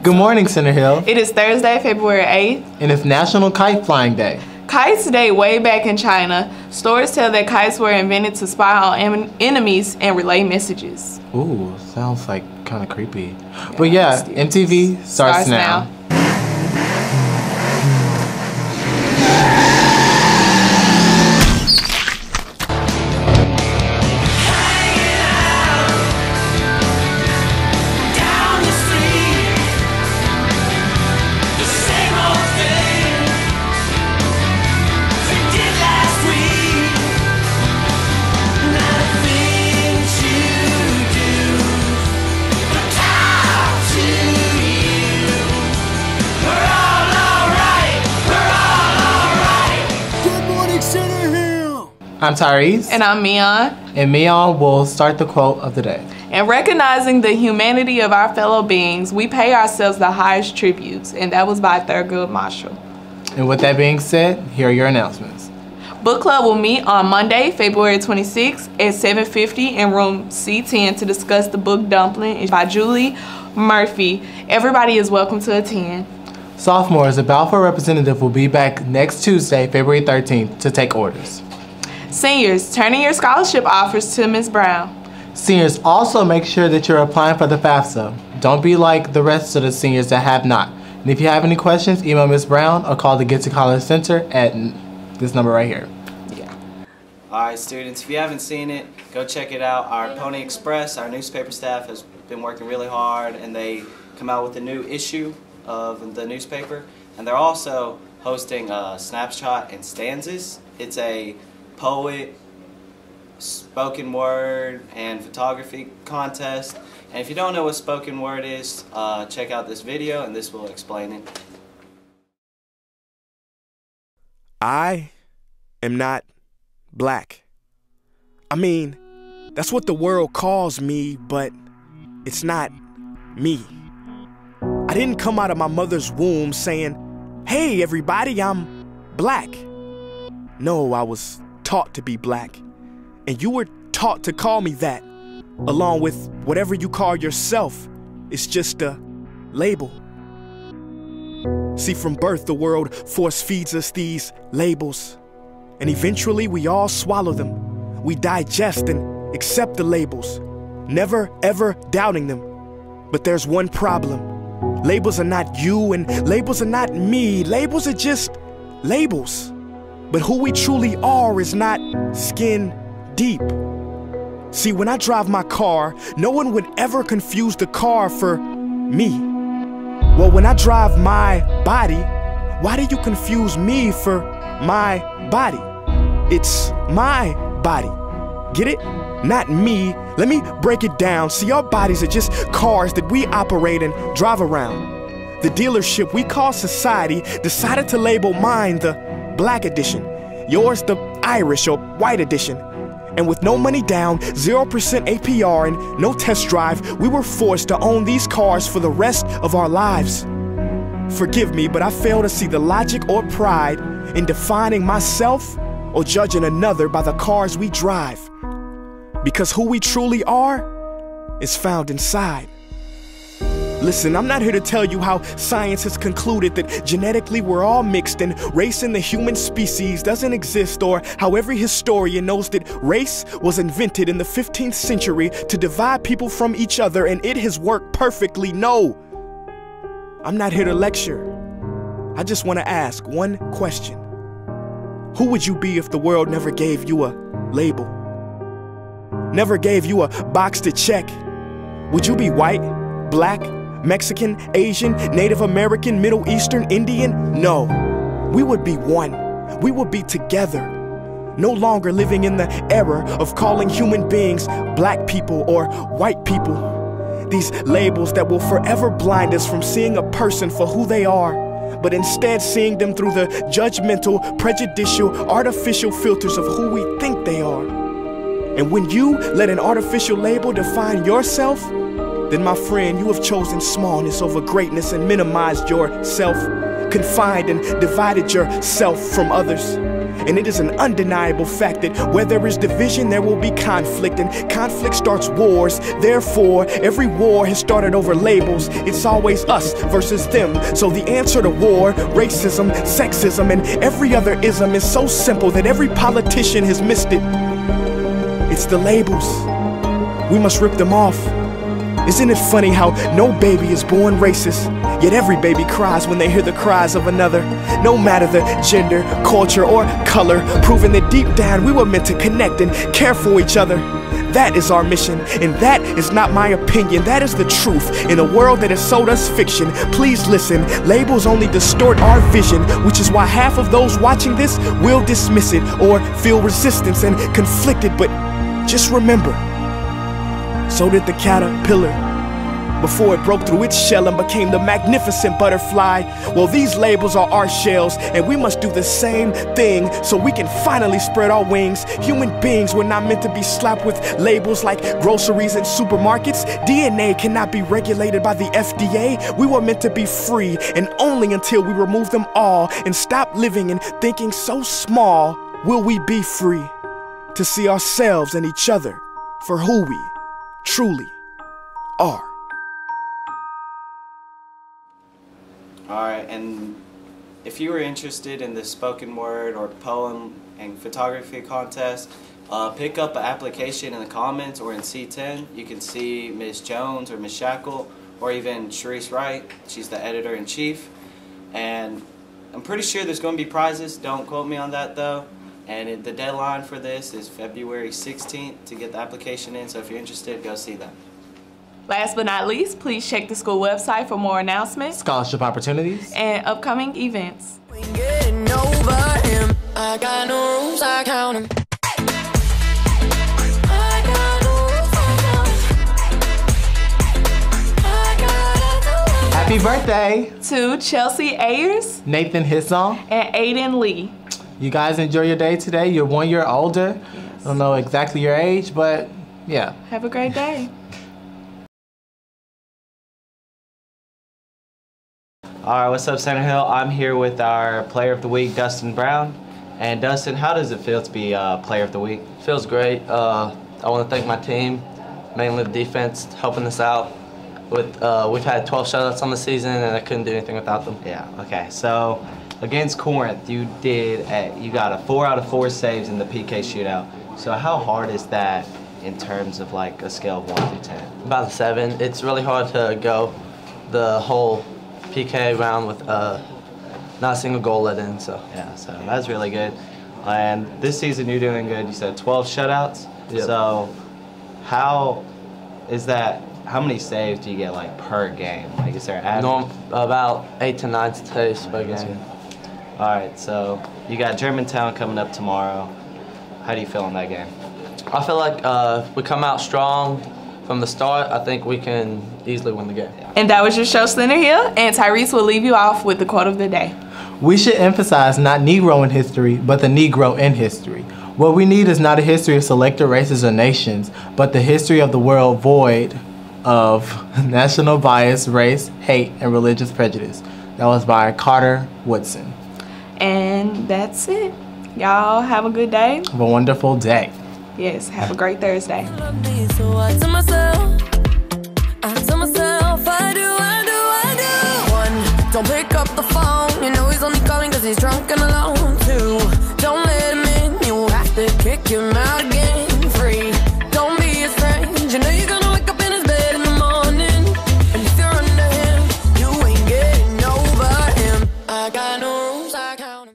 Good morning, Center Hill. It is Thursday, February 8th. And it's National Kite Flying Day. Kites date way back in China. Stories tell that kites were invented to spy on enemies and relay messages. Ooh, sounds like kind of creepy. But yeah, MTV starts now. I'm Tyrese. And I'm Mion. And Mion will start the quote of the day. And recognizing the humanity of our fellow beings, we pay ourselves the highest tributes. And that was by Thurgood Marshall. And with that being said, here are your announcements. Book Club will meet on Monday, February 26th at 7:50 in room C10 to discuss the book Dumpling by Julie Murphy. Everybody is welcome to attend. Sophomores, the Balfour representative will be back next Tuesday, February 13th to take orders. Seniors, turn in your scholarship offers to Ms. Brown. Seniors, also make sure that you're applying for the FAFSA. Don't be like the rest of the seniors that have not. And if you have any questions, email Ms. Brown or call the Get to College Center at this number right here. Yeah. Alright students, if you haven't seen it, go check it out. Our Pony Express, our newspaper staff has been working really hard, and they come out with a new issue of the newspaper. And they're also hosting a Snapshot and Stanzas. It's a poet, spoken word, and photography contest. And if you don't know what spoken word is, check out this video and this will explain it. I am not black. I mean, that's what the world calls me, but it's not me. I didn't come out of my mother's womb saying, "Hey everybody, I'm black." No, I was taught to be black, and you were taught to call me that, along with whatever you call yourself. It's just a label. See, from birth the world force feeds us these labels, and eventually we all swallow them. We digest and accept the labels, never ever doubting them. But there's one problem. Labels are not you, and labels are not me. Labels are just labels. But who we truly are is not skin deep. See, when I drive my car, no one would ever confuse the car for me. Well, when I drive my body, why do you confuse me for my body? It's my body. Get it? Not me. Let me break it down. See, our bodies are just cars that we operate and drive around. The dealership we call society decided to label mine the Black edition, yours the Irish or white edition. And with no money down, 0% APR, and no test drive, we were forced to own these cars for the rest of our lives. Forgive me, but I fail to see the logic or pride in defining myself or judging another by the cars we drive. Because who we truly are is found inside. Listen, I'm not here to tell you how science has concluded that genetically we're all mixed and race in the human species doesn't exist, or how every historian knows that race was invented in the 15th century to divide people from each other and it has worked perfectly. No, I'm not here to lecture. I just want to ask one question. Who would you be if the world never gave you a label? Never gave you a box to check? Would you be white, black, Mexican, Asian, Native American, Middle Eastern, Indian? No. We would be one. We would be together. No longer living in the era of calling human beings black people or white people. These labels that will forever blind us from seeing a person for who they are, but instead seeing them through the judgmental, prejudicial, artificial filters of who we think they are. And when you let an artificial label define yourself, then my friend, you have chosen smallness over greatness and minimized yourself, confined and divided yourself from others. And it is an undeniable fact that where there is division, there will be conflict, and conflict starts wars. Therefore, every war has started over labels. It's always us versus them. So the answer to war, racism, sexism, and every other ism is so simple that every politician has missed it. It's the labels. We must rip them off. Isn't it funny how no baby is born racist, yet every baby cries when they hear the cries of another? No matter the gender, culture, or color, proving that deep down we were meant to connect and care for each other. That is our mission, and that is not my opinion. That is the truth in a world that has sold us fiction. Please listen, labels only distort our vision, which is why half of those watching this will dismiss it or feel resistance and conflicted. But just remember, so did the caterpillar before it broke through its shell and became the magnificent butterfly. Well, these labels are our shells, and we must do the same thing so we can finally spread our wings. Human beings were not meant to be slapped with labels like groceries and supermarkets. DNA cannot be regulated by the FDA. We were meant to be free, and only until we remove them all and stop living and thinking so small will we be free to see ourselves and each other for who we truly are. Alright, and if you were interested in the spoken word or poem and photography contest, pick up an application in the comments or in C10. You can see Ms. Jones or Ms. Shackle or even Tyrese Wright. She's the editor-in-chief. And I'm pretty sure there's going to be prizes. Don't quote me on that though. And the deadline for this is February 16th to get the application in. So if you're interested, go see them. Last but not least, please check the school website for more announcements, Scholarship opportunities, and upcoming events. Getting over him. I got no rules, I count 'em. I got no rules, I count 'em. happy birthday To Chelsea Ayers Nathan Hissong. and Aiden Lee. You guys enjoy your day today. You're 1 year older. I don't know exactly your age, but yeah. Have a great day. Alright, what's up, Center Hill? I'm here with our Player of the Week, Dustin Brown. And Dustin, how does it feel to be Player of the Week? Feels great. I want to thank my team, mainly the defense, helping us out. We've had 12 shutouts on the season, and I couldn't do anything without them. Yeah, okay. So, against Corinth, you got a 4 out of 4 saves in the PK shootout. So how hard is that in terms of like a scale of 1 through 10? About a 7. It's really hard to go the whole PK round with not a single goal let in. So yeah, so that's really good. And this season you're doing good. You said 12 shutouts. Yep. So how many saves do you get like per game? Like is there an average? About 8 to 9 saves per game. All right, so you got Germantown coming up tomorrow. How do you feel in that game? I feel like if we come out strong from the start, I think we can easily win the game. And that was your show, Center Hill, and Tyrese will leave you off with the quote of the day. We should emphasize not Negro in history, but the Negro in history. What we need is not a history of selected races or nations, but the history of the world void of national bias, race, hate, and religious prejudice. That was by Carter Woodson. And that's it. Y'all have a good day. Have a wonderful day. Yes, have a great Thursday. So I tell myself, I do. One, don't pick up the phone. You know he's only calling cause he's drunk and alone. Two, don't let him in. You have to kick him out again. Three,